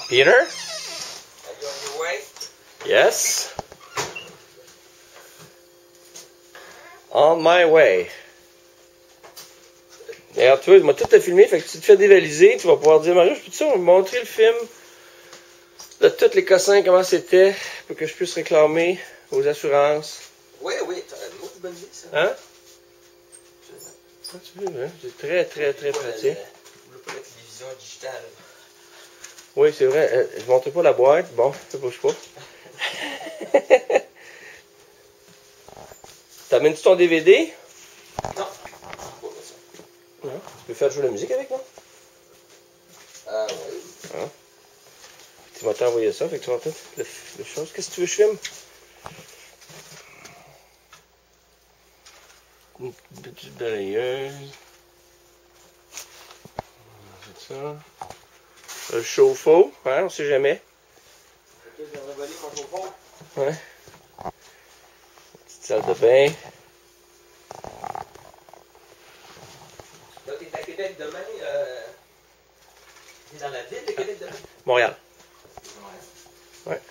Peter? Are you on your way? Yes. On my way. D'ailleurs, toi, il m'a tout filmé, fait que tu te fais dévaliser, tu vas pouvoir dire, Mario, je peux-tu me montrer le film de tous les cossins, comment c'était, pour que je puisse réclamer aux assurances. Oui, t'as une autre bonne idée, ça. Hein? Ah, tu veux, hein? C'est très pratique. Vous pas la télévision digitale. Oui, c'est vrai. Je ne montrais pas la boîte. Bon, ça bouge pas. T'amènes-tu ton DVD? Non. Non. Tu peux faire jouer la musique avec moi? Oui. Hein? Tu vas t'envoyer ça, fait que tu vas entendre les choses. Qu'est-ce que tu veux que je filme? Une petite balayeuse. C'est ça. Le chauffe-eau, hein, on sait jamais. Ok, j'ai revolé mon chauffe-eau. Ouais. Petite salle de bain. Là, t'es à Québec demain. T'es dans la ville de Québec demain? Montréal. Ouais. Ouais.